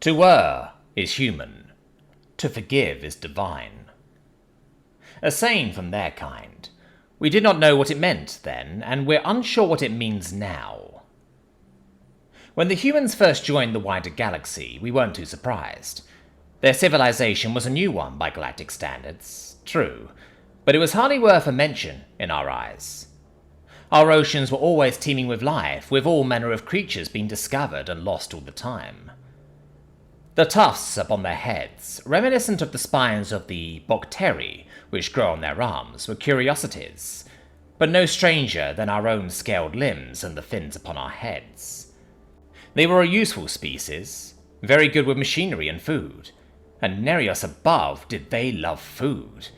To err is human, to forgive is divine. A saying from their kind. We did not know what it meant then, and we're unsure what it means now. When the humans first joined the wider galaxy, we weren't too surprised. Their civilization was a new one by galactic standards, true, but it was hardly worth a mention in our eyes. Our oceans were always teeming with life, with all manner of creatures being discovered and lost all the time. The tufts upon their heads, reminiscent of the spines of the Bocteri which grow on their arms, were curiosities, but no stranger than our own scaled limbs and the fins upon our heads. They were a useful species, very good with machinery and food, and Nereus above did they love food,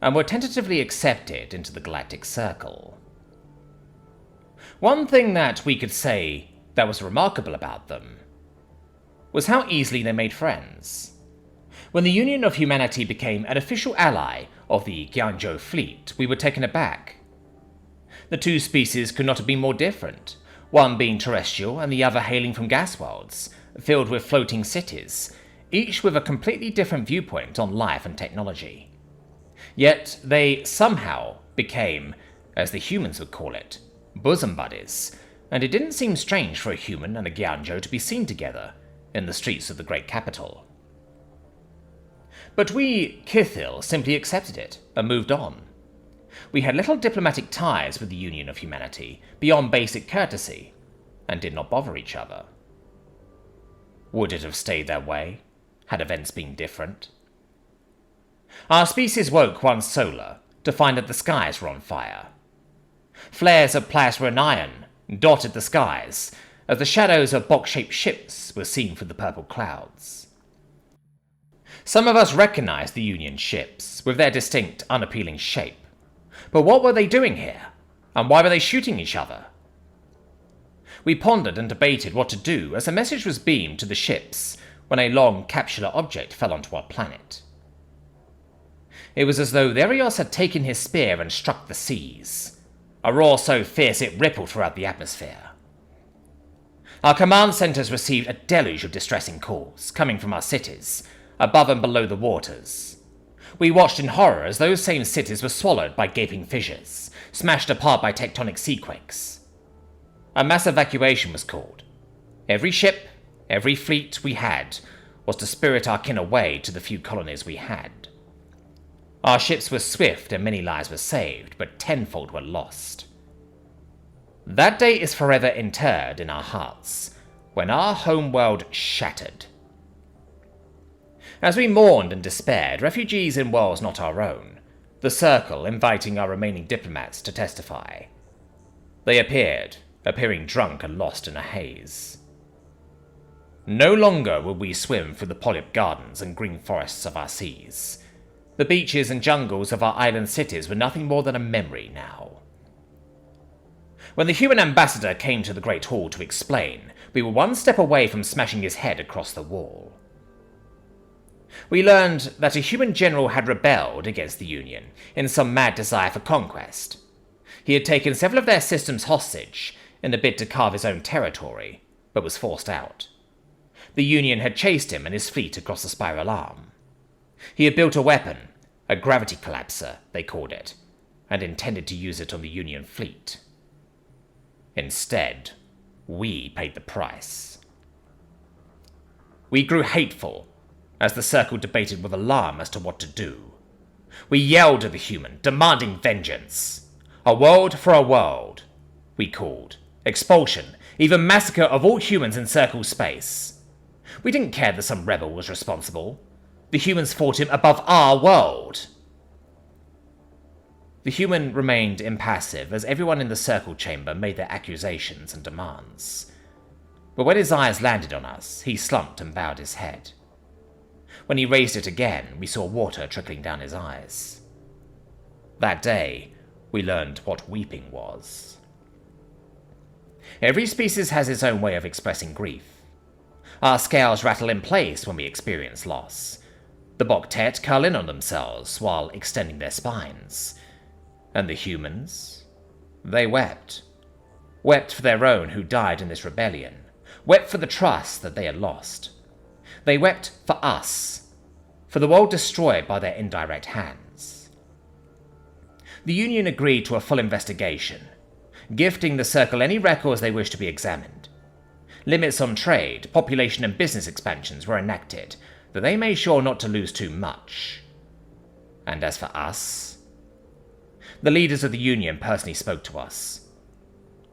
and were tentatively accepted into the Galactic Circle. One thing that we could say that was remarkable about them was how easily they made friends. When the Union of Humanity became an official ally of the Guangzhou fleet, we were taken aback. The two species could not have been more different, one being terrestrial and the other hailing from gas worlds, filled with floating cities, each with a completely different viewpoint on life and technology. Yet they somehow became, as the humans would call it, bosom buddies, and it didn't seem strange for a human and a Guangzhou to be seen together in the streets of the great capital. But we, Kithil, simply accepted it and moved on. We had little diplomatic ties with the Union of Humanity beyond basic courtesy, and did not bother each other. Would it have stayed that way, had events been different? Our species woke one solar to find that the skies were on fire. Flares of plasma and iron dotted the skies, as the shadows of box-shaped ships were seen through the purple clouds. Some of us recognized the Union ships, with their distinct, unappealing shape. But what were they doing here? And why were they shooting each other? We pondered and debated what to do as a message was beamed to the ships when a long capsular object fell onto our planet. It was as though Therios had taken his spear and struck the seas, a roar so fierce it rippled throughout the atmosphere. Our command centers received a deluge of distressing calls, coming from our cities, above and below the waters. We watched in horror as those same cities were swallowed by gaping fissures, smashed apart by tectonic seaquakes. A mass evacuation was called. Every ship, every fleet we had, was to spirit our kin away to the few colonies we had. Our ships were swift and many lives were saved, but tenfold were lost. That day is forever interred in our hearts, when our homeworld shattered. As we mourned and despaired, refugees in worlds not our own, the Circle inviting our remaining diplomats to testify. They appeared, appearing drunk and lost in a haze. No longer would we swim through the polyp gardens and green forests of our seas. The beaches and jungles of our island cities were nothing more than a memory now. When the human ambassador came to the Great Hall to explain, we were one step away from smashing his head across the wall. We learned that a human general had rebelled against the Union in some mad desire for conquest. He had taken several of their systems hostage in a bid to carve his own territory, but was forced out. The Union had chased him and his fleet across the Spiral Arm. He had built a weapon, a gravity collapser, they called it, and intended to use it on the Union fleet. Instead, we paid the price. We grew hateful as the Circle debated with alarm as to what to do. We yelled at the human, demanding vengeance. A world for a world, we called. Expulsion, even massacre of all humans in Circle space. We didn't care that some rebel was responsible. The humans fought him above our world. The human remained impassive as everyone in the Circle chamber made their accusations and demands. But when his eyes landed on us, he slumped and bowed his head. When he raised it again, we saw water trickling down his eyes. That day, we learned what weeping was. Every species has its own way of expressing grief. Our scales rattle in place when we experience loss. The Boctet curl in on themselves while extending their spines. And the humans? They wept. Wept for their own who died in this rebellion. Wept for the trust that they had lost. They wept for us, for the world destroyed by their indirect hands. The Union agreed to a full investigation, gifting the Circle any records they wished to be examined. Limits on trade, population and business expansions were enacted, that they made sure not to lose too much. And as for us, the leaders of the Union personally spoke to us.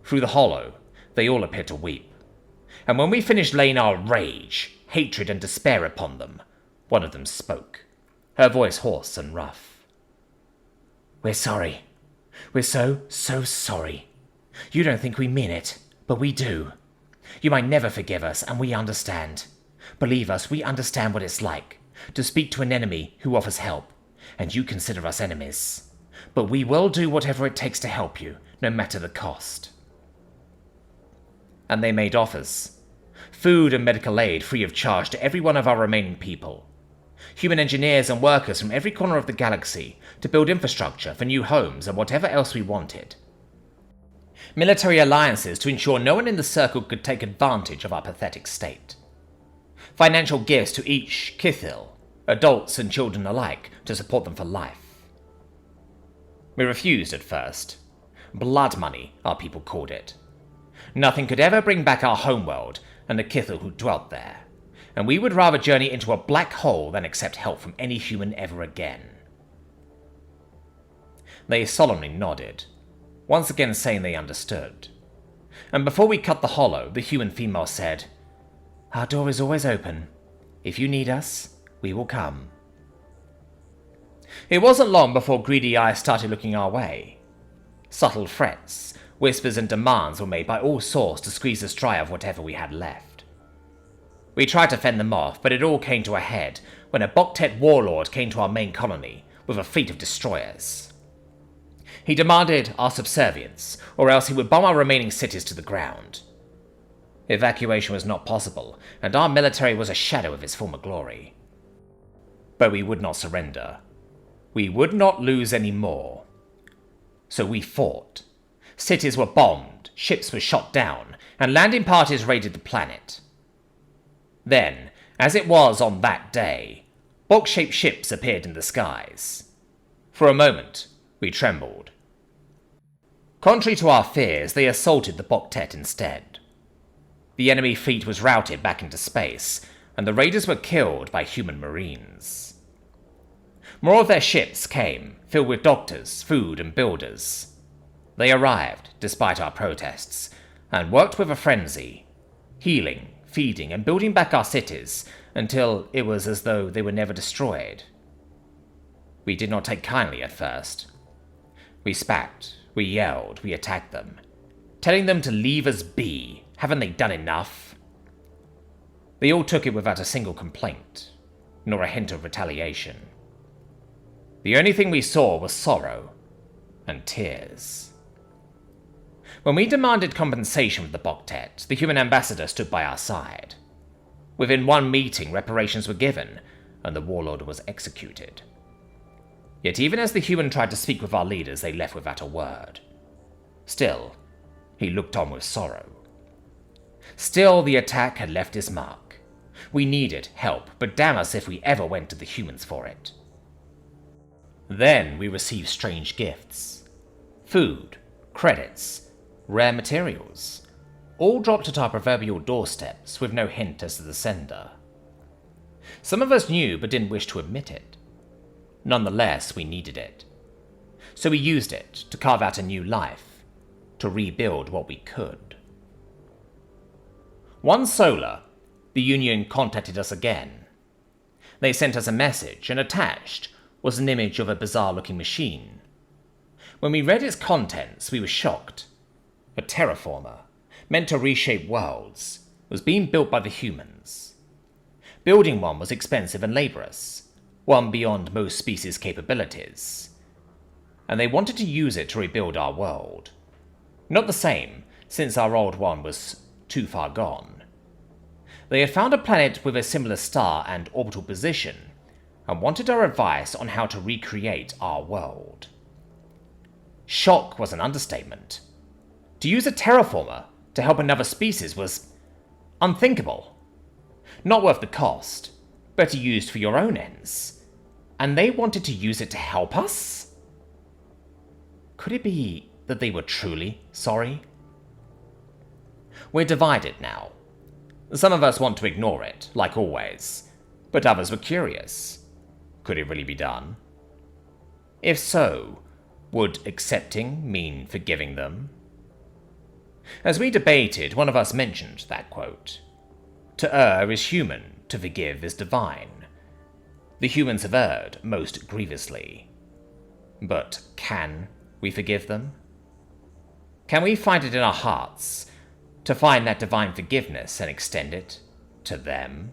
Through the hollow, they all appeared to weep. And when we finished laying our rage, hatred and despair upon them, one of them spoke, her voice hoarse and rough. "We're sorry. We're so sorry. You don't think we mean it, but we do. You might never forgive us, and we understand. Believe us, we understand what it's like to speak to an enemy who offers help, and you consider us enemies. But we will do whatever it takes to help you, no matter the cost." And they made offers. Food and medical aid free of charge to every one of our remaining people. Human engineers and workers from every corner of the galaxy to build infrastructure for new homes and whatever else we wanted. Military alliances to ensure no one in the Circle could take advantage of our pathetic state. Financial gifts to each Kithil, adults and children alike, to support them for life. We refused at first. Blood money, our people called it. Nothing could ever bring back our homeworld and the Kithil who dwelt there, and we would rather journey into a black hole than accept help from any human ever again. They solemnly nodded, once again saying they understood. And before we cut the hollow, the human female said, "Our door is always open. If you need us, we will come." It wasn't long before greedy eyes started looking our way. Subtle threats, whispers and demands were made by all sorts to squeeze us dry of whatever we had left. We tried to fend them off, but it all came to a head when a Boktet warlord came to our main colony with a fleet of destroyers. He demanded our subservience, or else he would bomb our remaining cities to the ground. Evacuation was not possible, and our military was a shadow of its former glory. But we would not surrender. We would not lose any more. So we fought. Cities were bombed, ships were shot down, and landing parties raided the planet. Then, as it was on that day, box-shaped ships appeared in the skies. For a moment, we trembled. Contrary to our fears, they assaulted the Boktet instead. The enemy fleet was routed back into space, and the raiders were killed by human marines. More of their ships came, filled with doctors, food, and builders. They arrived, despite our protests, and worked with a frenzy, healing, feeding, and building back our cities until it was as though they were never destroyed. We did not take kindly at first. We spat, we yelled, we attacked them, telling them to leave us be. Haven't they done enough? They all took it without a single complaint, nor a hint of retaliation. The only thing we saw was sorrow and tears. When we demanded compensation from the Boktet, the human ambassador stood by our side. Within one meeting, reparations were given, and the warlord was executed. Yet even as the human tried to speak with our leaders, they left without a word. Still, he looked on with sorrow. Still, the attack had left its mark. We needed help, but damn us if we ever went to the humans for it. Then we received strange gifts. Food, credits, rare materials, all dropped at our proverbial doorsteps with no hint as to the sender. Some of us knew but didn't wish to admit it. Nonetheless, we needed it. So we used it to carve out a new life, to rebuild what we could. One solar, the Union contacted us again. They sent us a message, and attached was an image of a bizarre-looking machine. When we read its contents, we were shocked. A terraformer, meant to reshape worlds, was being built by the humans. Building one was expensive and laborious, one beyond most species' capabilities, and they wanted to use it to rebuild our world. Not the same, since our old one was too far gone. They had found a planet with a similar star and orbital position, and wanted our advice on how to recreate our world. Shock was an understatement. To use a terraformer to help another species was unthinkable. Not worth the cost, better used for your own ends. And they wanted to use it to help us? Could it be that they were truly sorry? We're divided now. Some of us want to ignore it, like always, but others were curious. Could it really be done? If so, would accepting mean forgiving them? As we debated, one of us mentioned that quote. To err is human, to forgive is divine. The humans have erred most grievously. But can we forgive them? Can we find it in our hearts to find that divine forgiveness and extend it to them?